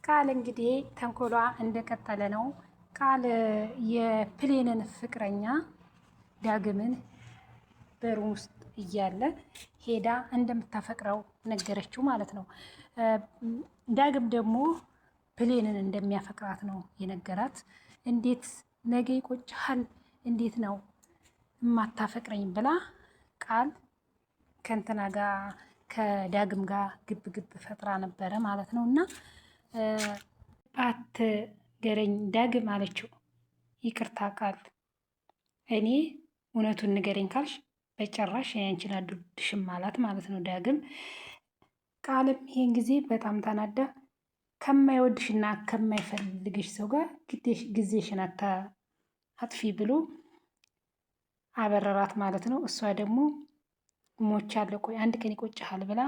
ቃል እንግዲህ ተንኮሏ እንደቀጠለ ነው። ቃል የፕሌንን ፍቅረኛ ዳግምን በሩም ውስጥ እያለ ሄዳ እንደምታፈቅረው ነገረችው ማለት ነው። ዳግም ደግሞ ፕሌንን እንደሚያፈቅራት ነው የነገራት። እንዴት ነገ ይቆጭሃል፣ እንዴት ነው የማታፈቅረኝ ብላ ቃል ከእንትና ጋር ከዳግም ጋር ግብ ግብ ፈጥራ ነበረ ማለት ነው። እና አትገረኝ ዳግም አለችው። ይቅርታ ቃል እኔ እውነቱን ንገረኝ ካልሽ በጭራሽ ያንቺን አልወድሽም አላት ማለት ነው ዳግም። ቃልም ይሄን ጊዜ በጣም ተናዳ ከማይወድሽና ከማይፈልግሽ ሰው ጋር ጊዜሽን አጥፊ ብሎ አበረራት ማለት ነው። እሷ ደግሞ ሞቻለሁ ቆይ አንድ ቀን ይቆጭሃል ብላ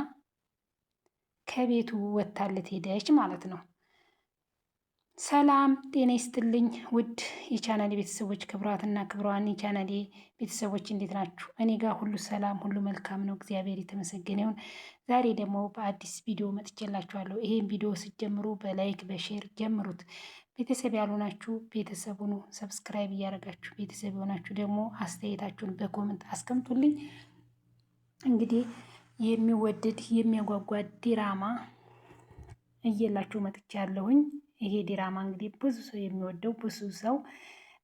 ከቤቱ ወታለት ሄደች ማለት ነው። ሰላም ጤና ይስጥልኝ ውድ የቻናሌ ቤተሰቦች፣ ክብሯትና ክብሯን የቻናሌ ቤተሰቦች እንዴት ናችሁ? እኔ ጋር ሁሉ ሰላም ሁሉ መልካም ነው፣ እግዚአብሔር የተመሰገነ ይሁን። ዛሬ ደግሞ በአዲስ ቪዲዮ መጥቼላችኋለሁ። ይሄን ቪዲዮ ስትጀምሩ በላይክ በሼር ጀምሩት። ቤተሰብ ያልሆናችሁ ቤተሰብ ሁኑ፣ ሰብስክራይብ እያደረጋችሁ ቤተሰብ የሆናችሁ ደግሞ አስተያየታችሁን በኮመንት አስቀምጡልኝ። እንግዲህ የሚወደድ የሚያጓጓ ዲራማ እየላችሁ መጥቻለሁኝ። ይሄ ዲራማ እንግዲህ ብዙ ሰው የሚወደው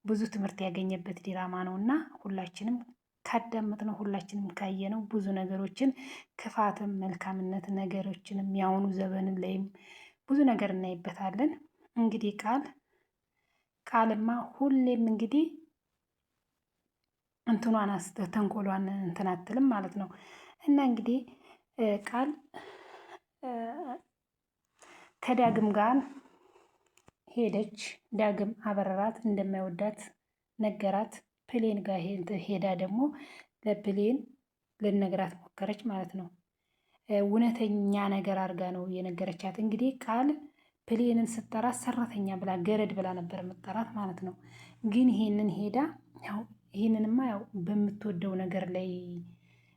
ብዙ ትምህርት ያገኘበት ዲራማ ነው እና ሁላችንም ካዳመጥነው ሁላችንም ካየነው ብዙ ነገሮችን ክፋትም መልካምነት ነገሮችንም ያሁኑ ዘመን ላይም ብዙ ነገር እናይበታለን። እንግዲህ ቃልማ ሁሌም እንግዲህ እንትኗን ተንኮሏን እንትን አትልም ማለት ነው። እና እንግዲህ ቃል ከዳግም ጋር ሄደች። ዳግም አበረራት፣ እንደማይወዳት ነገራት። ፕሌን ጋር ሄዳ ደግሞ ለፕሌን ልነግራት ሞከረች ማለት ነው። እውነተኛ ነገር አድርጋ ነው የነገረቻት። እንግዲህ ቃል ፕሌንን ስጠራት ሰራተኛ ብላ ገረድ ብላ ነበር የምጠራት ማለት ነው። ግን ይሄንን ሄዳ ይሄንንማ ያው በምትወደው ነገር ላይ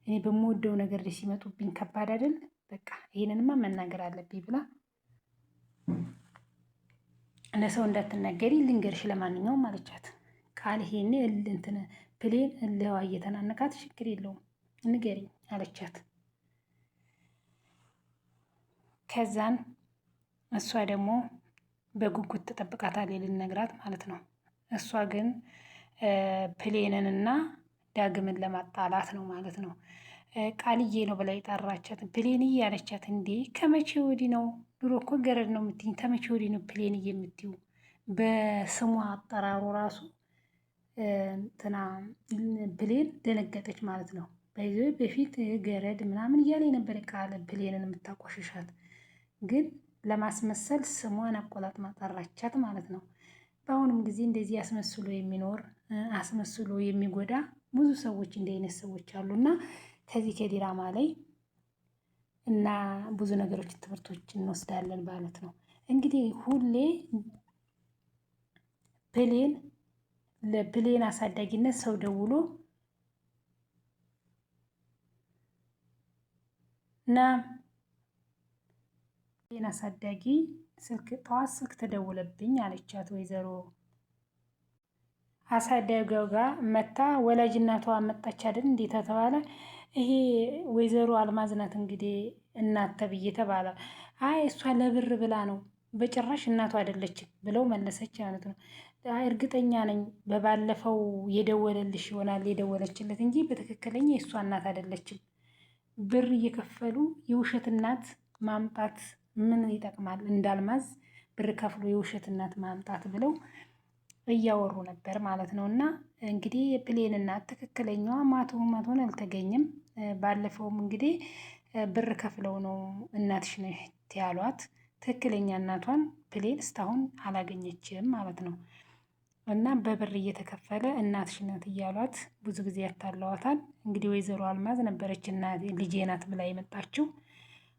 እኔ በምወደው ነገር ላይ ሲመጡብኝ ከባድ አይደል፣ በቃ ይሄንንማ መናገር አለብኝ ብላ ለሰው እንዳትናገሪ ልንገርሽ ለማንኛውም አለቻት። ቃል ይሄኔ እንትን ፕሌን እለዋ እየተናነቃት ችግር የለውም ንገሪኝ አለቻት። ከዛን እሷ ደግሞ በጉጉት ትጠብቃታለች ልነግራት ማለት ነው። እሷ ግን ፕሌንንና ዳግምን ለማጣላት ነው ማለት ነው። ቃልዬ ነው ብላ የጠራቻት ፕሌንዬ አለቻት። እንዴ ከመቼ ወዲህ ነው? ድሮ እኮ ገረድ ነው የምትይኝ፣ ከመቼ ወዲህ ነው ፕሌንዬ የምትዩ? በስሟ አጠራሩ ራሱ እንትና ፕሌን ደነገጠች ማለት ነው። በፊት ገረድ ምናምን እያለ ነበር ቃል ፕሌንን የምታቆሽሻት፣ ግን ለማስመሰል ስሟን አቆላጥማ ጠራቻት ማለት ነው። በአሁኑም ጊዜ እንደዚህ አስመስሎ የሚኖር አስመስሎ የሚጎዳ ብዙ ሰዎች እንዲህ አይነት ሰዎች አሉና ከዚህ ከዲራማ ላይ እና ብዙ ነገሮች ትምህርቶች እንወስዳለን ማለት ነው። እንግዲህ ሁሌ ለፕሌን አሳዳጊነት ሰው ደውሎ እና ፕሌን አሳዳጊ ጠዋት ስልክ ተደውለብኝ አለቻት። ወይዘሮ አሳዳጊው ጋር መታ ወላጅ እናቷ መጣች አይደል እንዴት ተባለ። ይሄ ወይዘሮ አልማዝ ናት እንግዲህ እናት ተብዬ ተባለ። አይ እሷ ለብር ብላ ነው በጭራሽ እናቷ አይደለችም ብለው መለሰች ማለት ነው። እርግጠኛ ነኝ በባለፈው የደወለልሽ ይሆናል የደወለችለት እንጂ በትክክለኛ የእሷ እናት አይደለችም። ብር እየከፈሉ የውሸት እናት ማምጣት ምን ይጠቅማል? እንዳልማዝ ብር ከፍሎ የውሸት እናት ማምጣት ብለው እያወሩ ነበር ማለት ነው። እና እንግዲህ የፕሌን እናት ትክክለኛዋ ማቶን አልተገኘም። ባለፈውም እንግዲህ ብር ከፍለው ነው እናትሽ ነሽ ያሏት። ትክክለኛ እናቷን ፕሌን እስካሁን አላገኘችም ማለት ነው። እና በብር እየተከፈለ እናትሽ ናት እያሏት ብዙ ጊዜ ያታለዋታል። እንግዲህ ወይዘሮ አልማዝ ነበረች እና ልጄ ናት ብላ የመጣችው።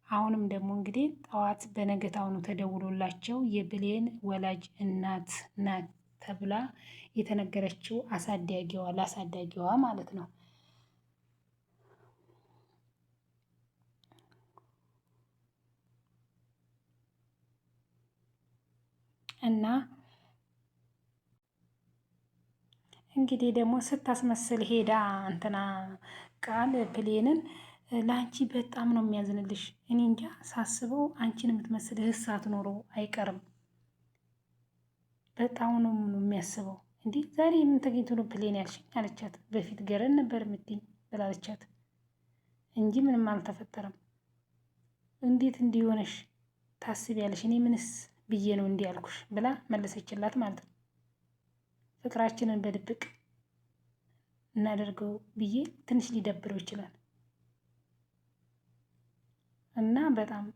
አሁንም ደግሞ እንግዲህ ጠዋት በነገታውኑ ተደውሎላቸው የብሌን ወላጅ እናት ናት ተብላ የተነገረችው ለአሳዳጊዋ ማለት ነው። እና እንግዲህ ደግሞ ስታስመስል ሄዳ እንትና ቃል ፕሌንን ለአንቺ በጣም ነው የሚያዝንልሽ። እኔ እንጃ ሳስበው አንቺን የምትመስል እህት ኖሮ አይቀርም። በጣም ነው የሚያስበው። እንዲህ ዛሬ የምን ተገኝቶ ነው ፕሌን ያልሽኝ አለቻት። በፊት ገረን ነበር የምትይኝ ብላለቻት እንጂ ምንም አልተፈጠረም። እንዴት እንዲሆነሽ ታስቢያለሽ? እኔ ምንስ ብዬ ነው እንዲህ ያልኩሽ ብላ መለሰችላት ማለት ነው። ፍቅራችንን በድብቅ እናደርገው ብዬ ትንሽ ሊደብረው ይችላል እና በጣም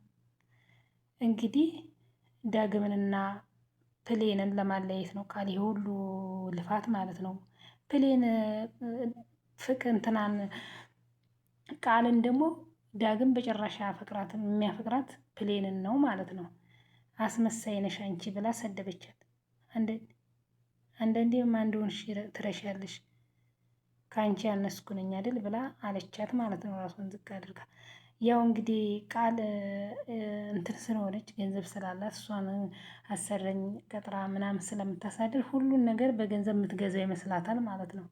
እንግዲህ ዳግምንና ፕሌንን ለማለየት ነው ቃል ሁሉ ልፋት ማለት ነው። ፕሌን ፍቅር እንትናን ቃልን ደግሞ ዳግም በጭራሽ አያፈቅራትም። የሚያፈቅራት ፕሌንን ነው ማለት ነው። አስመሳይ ነሽ አንቺ ብላ ሰደበቻት። አንዳንዴም አንድ ሆንሽ ትረሻለሽ፣ ከአንቺ ያነስኩ ነኝ አይደል ብላ አለቻት ማለት ነው። ራሷን ዝቅ አድርጋ ያው እንግዲህ ቃል እንትን ስለሆነች ገንዘብ ስላላት እሷን አሰረኝ ቀጥራ ምናምን ስለምታሳድር ሁሉን ነገር በገንዘብ የምትገዛው ይመስላታል ማለት ነው።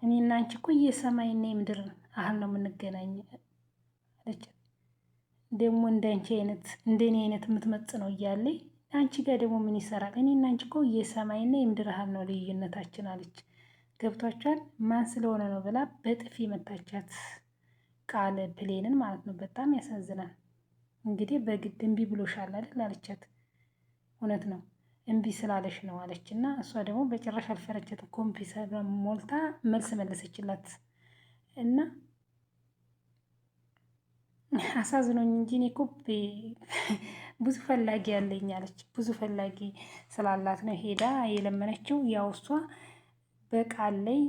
እኔ እና አንቺ እኮ የሰማይና የምድር አህል ነው የምንገናኝ አለች። ደግሞ እንዳንቺ አይነት እንደኔ አይነት የምትመጥነው እያለኝ አንቺ ጋር ደግሞ ምን ይሰራል? እኔ እና አንቺ እኮ የሰማይና የምድር አህል ነው ልዩነታችን አለች። ገብቷቸዋል። ማን ስለሆነ ነው ብላ በጥፊ መታቻት ቃል ፕሌንን ማለት ነው። በጣም ያሳዝናል። እንግዲህ በግድ እምቢ ብሎሻል አይደል አለቻት። እውነት ነው እምቢ ስላለሽ ነው አለች እና እሷ ደግሞ በጭራሽ አልፈረቻትም። ኮምፒውተር ሞልታ መልስ መለሰችላት እና አሳዝኖኝ እንጂ እኔ እኮ ብዙ ፈላጊ ያለኝ አለች። ብዙ ፈላጊ ስላላት ነው ሄዳ የለመነችው። ያው እሷ በቃል ላይ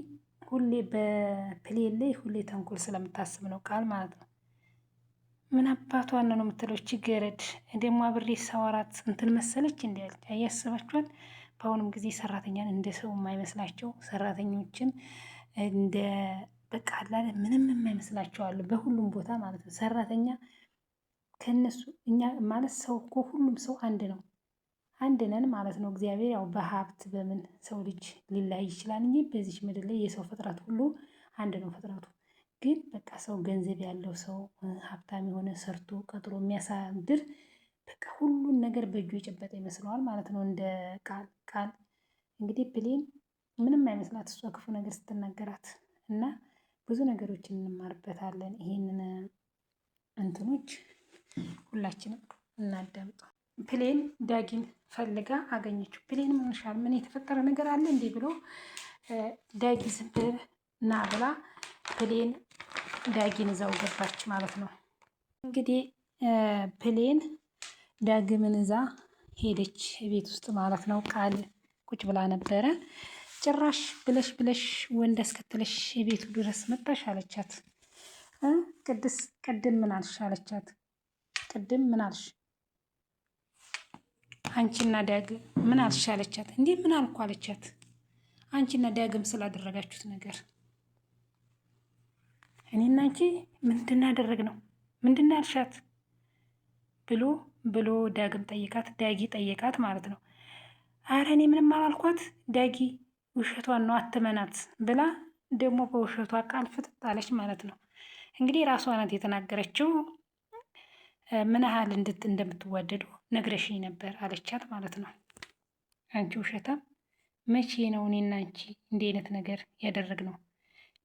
ሁሌ በፕሌን ላይ ሁሌ ተንኮል ስለምታስብ ነው ቃል ማለት ነው። ምን አባቷን ነው የምትለው እቺ ገረድ። ደግሞ አብሬ ሳወራት እንትን መሰለች እንዲ ያለች አያስባችኋል። በአሁኑም ጊዜ ሰራተኛን እንደ ሰው የማይመስላቸው ሰራተኞችን እንደ በቃ አላለ ምንም የማይመስላቸው አሉ፣ በሁሉም ቦታ ማለት ነው። ሰራተኛ ከነሱ እኛ ማለት ሰው እኮ ሁሉም ሰው አንድ ነው፣ አንድ ነን ማለት ነው። እግዚአብሔር ያው በሀብት በምን ሰው ልጅ ሊላይ ይችላል እንጂ በዚች ምድር ላይ የሰው ፍጥረት ሁሉ አንድ ነው ፍጥረቱ። ግን በቃ ሰው ገንዘብ ያለው ሰው ሀብታም የሆነ ሰርቶ ቀጥሮ የሚያሳድር በቃ ሁሉን ነገር በእጁ የጨበጠ ይመስለዋል ማለት ነው። እንደ ቃል እንግዲህ ፕሌን ምንም አይመስላት እሷ ክፉ ነገር ስትናገራት እና ብዙ ነገሮችን እንማርበታለን። ይሄንን እንትኖች ሁላችንም እናዳምጠው። ፕሌን ዳጊን ፈልጋ አገኘችው። ፕሌን ምን ሆነሻል? ምን የተፈጠረ ነገር አለ እንዴ ብሎ ዳጊ ዝም ብለህ ና ብላ ፕሌን ዳጊን እዛው ገባች ማለት ነው። እንግዲህ ፕሌን ዳግምን እዛ ሄደች ቤት ውስጥ ማለት ነው። ቃል ቁጭ ብላ ነበረ። ጭራሽ ብለሽ ብለሽ ወንድ አስከትለሽ የቤቱ ድረስ መጣሽ አለቻት። ቅድም ምን አልሽ አለቻት። ቅድም ምን አልሽ አንቺና ዳግም ምን አልሽ አለቻት። እንዴ ምን አልኩ አለቻት። አንቺና ዳግም ስላደረጋችሁት ነገር እኔና አንቺ ምንድን ያደረግ ነው ምንድን ያልሻት ብሎ ዳግም ጠይቃት፣ ዳጊ ጠይቃት ማለት ነው። አረ እኔ ምንም አላልኳት ዳጊ ውሸቷን ነው አትመናት ብላ ደግሞ በውሸቷ ቃል ፍጥጥ አለች ማለት ነው። እንግዲህ ራሷ ናት የተናገረችው። ምን ያህል እንደምትዋደዱ ነግረሽኝ ነበር አለቻት ማለት ነው። አንቺ ውሸታም፣ መቼ ነው እኔና አንቺ እንዲህ አይነት ነገር ያደረግነው?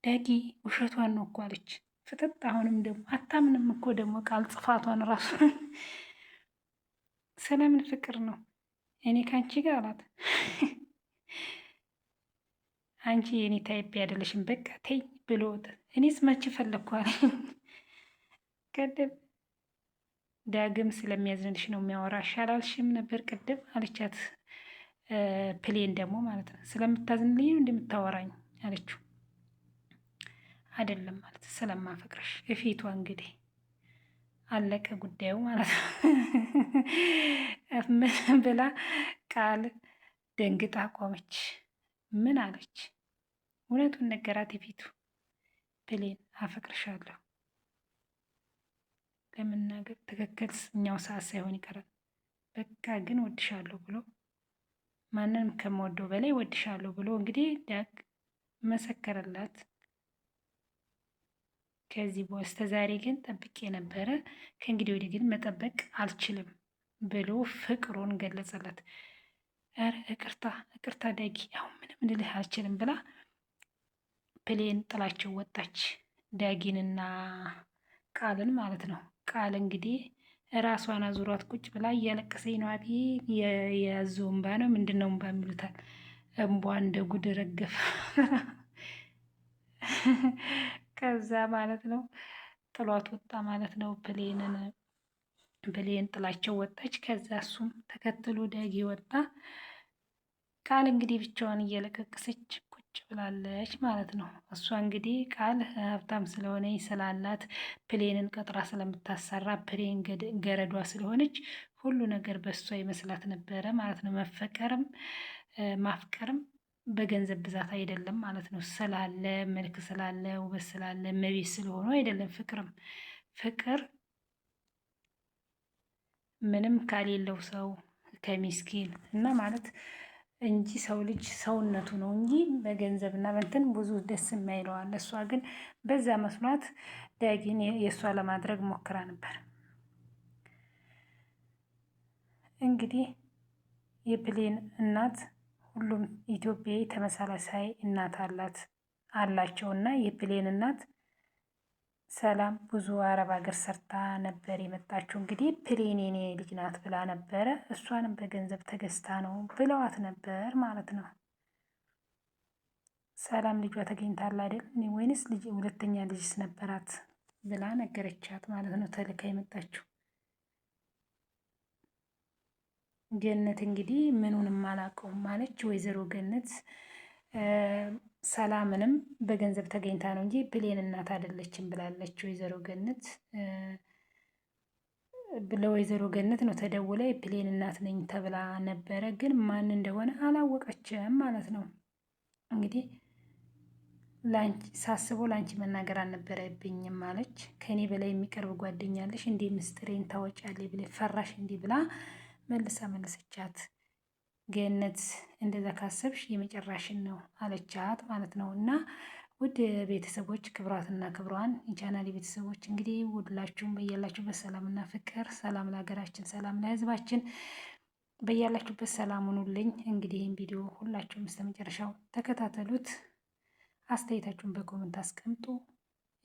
ዳጊ ውሸቷን ነው እኮ አለች ፍጥጥ። አሁንም ደግሞ አታምንም እኮ ደግሞ ቃል ጽፋቷን ራሱ ስለምን ፍቅር ነው እኔ ከአንቺ ጋር አላት። አንቺ የኔ ታይፕ ያደለሽም በቃ ተይ ብሎ እኔስ መቼ ፈለግኳል። ቅድም ዳግም ስለሚያዝንልሽ ነው የሚያወራሽ አላልሽም ነበር ቅድም አለቻት። ፕሌን ደግሞ ማለት ነው ስለምታዝንልኝ ነው እንደምታወራኝ አለችው። አይደለም ማለት ስለማፈቅረሽ እፊቷ እንግዲህ አለቀ ጉዳዩ ማለት ነው። ምን ብላ ቃል ደንግጣ ቆመች። ምን አለች? እውነቱን ነገራት የፊቱ። ፕሌን አፈቅርሻለሁ ለመናገር ትክክል እኛው ሰዓት ሳይሆን ይቀራል። በቃ ግን ወድሻለሁ ብሎ ማንንም ከምወደው በላይ ወድሻለሁ ብሎ እንግዲህ ዳግ መሰከረላት። ከዚህ በስተ ዛሬ ግን ጠብቄ ነበረ፣ ከእንግዲህ ወዲህ ግን መጠበቅ አልችልም ብሎ ፍቅሩን ገለጸለት። ኧረ እቅርታ እቅርታ ዳጊ፣ አሁን ምንም ልልህ አልችልም ብላ ፕሌን ጥላቸው ወጣች። ዳጊንና ቃልን ማለት ነው። ቃል እንግዲህ ራሷን አዙሯት ቁጭ ብላ እያለቀሰኝ ነው። አቤት የያዘው እምባ ነው ምንድን ነው እምባ የሚሉታል። እምቧ እንደ ጉድ ረገፈ። ከዛ ማለት ነው ጥሏት ወጣ ማለት ነው። ፕሌን ጥላቸው ወጣች። ከዛ እሱም ተከትሎ ዳጊ ወጣ። ቃል እንግዲህ ብቻዋን እየለቀቀሰች ቁጭ ብላለች ማለት ነው። እሷ እንግዲህ ቃል ሀብታም ስለሆነ ስላላት ፕሌንን ቀጥራ ስለምታሰራ ፕሌን ገረዷ ስለሆነች ሁሉ ነገር በእሷ ይመስላት ነበረ ማለት ነው። መፈቀርም ማፍቀርም በገንዘብ ብዛት አይደለም ማለት ነው። ስላለ መልክ ስላለ ውበት ስላለ መቤት ስለሆኑ አይደለም። ፍቅር ምንም ከሌለው ሰው ከሚስኪን እና ማለት እንጂ ሰው ልጅ ሰውነቱ ነው እንጂ በገንዘብ እና በንትን ብዙ ደስ የማይለዋል። እሷ ግን በዛ መስሏት ዳጊን የእሷ ለማድረግ ሞክራ ነበር። እንግዲህ የፕሌን እናት ሁሉም ኢትዮጵያዊ ተመሳሳይ እናት አላቸው እና የፕሌን እናት ሰላም ብዙ አረብ ሀገር ሰርታ ነበር የመጣችው። እንግዲህ ፕሌን የኔ ልጅ ናት ብላ ነበረ። እሷንም በገንዘብ ተገዝታ ነው ብለዋት ነበር ማለት ነው። ሰላም ልጇ ተገኝታል አይደል ወይንስ ልጅ ሁለተኛ ልጅስ ነበራት ብላ ነገረቻት ማለት ነው። ተልካ የመጣችው ገነት እንግዲህ ምኑንም አላውቀውም ማለች ወይዘሮ ገነት። ሰላምንም በገንዘብ ተገኝታ ነው እንጂ ፕሌን እናት አይደለችም ብላለች ወይዘሮ ገነት። ለወይዘሮ ገነት ነው ተደውላ የፕሌን እናት ነኝ ተብላ ነበረ፣ ግን ማን እንደሆነ አላወቀችም ማለት ነው። እንግዲህ ሳስበው ለአንቺ መናገር አልነበረብኝም አለች። ከእኔ በላይ የሚቀርብ ጓደኛለሽ እንዴ ምስጢሬን ታወጫለሽ ብለሽ ፈራሽ እንዲህ ብላ መለሰቻት። ገነት እንደዛ ካሰብሽ የመጨረሻሽን ነው አለቻት ማለት ነው። እና ውድ ቤተሰቦች ክብራትና ክብሯን የቻናል ቤተሰቦች እንግዲህ ሁላችሁም በያላችሁበት ሰላምና ፍቅር፣ ሰላም ለሀገራችን፣ ሰላም ለሕዝባችን በያላችሁበት ሰላም ሁኑልኝ። እንግዲህ ይህን ቪዲዮ ሁላችሁም እስከ መጨረሻው ተከታተሉት። አስተያየታችሁን በኮመንት አስቀምጡ።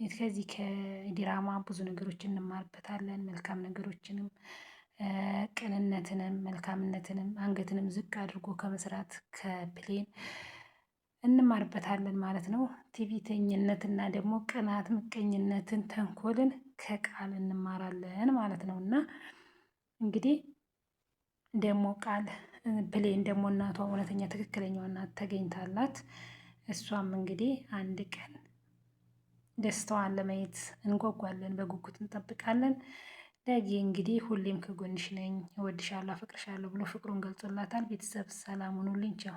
ከዚህ ከዲራማ ብዙ ነገሮች እንማርበታለን። መልካም ነገሮችንም፣ ቅንነትንም፣ መልካምነትንም፣ አንገትንም ዝቅ አድርጎ ከመስራት ከፕሌን እንማርበታለን ማለት ነው። ትዕቢተኝነትና ደግሞ ቅናት፣ ምቀኝነትን፣ ተንኮልን ከቃል እንማራለን ማለት ነው። እና እንግዲህ ደግሞ ቃል ፕሌን ደግሞ እናቷ እውነተኛ ትክክለኛው እናት ተገኝታላት እሷም እንግዲህ አንድ ቀን ደስታዋን ለማየት እንጓጓለን፣ በጉጉት እንጠብቃለን። ዳጊ እንግዲህ ሁሌም ከጎንሽ ነኝ፣ እወድሻለሁ፣ አፈቅርሻለሁ ብሎ ፍቅሩን ገልጾላታል። ቤተሰብ ሰላም ሁኑልኝ። ቻው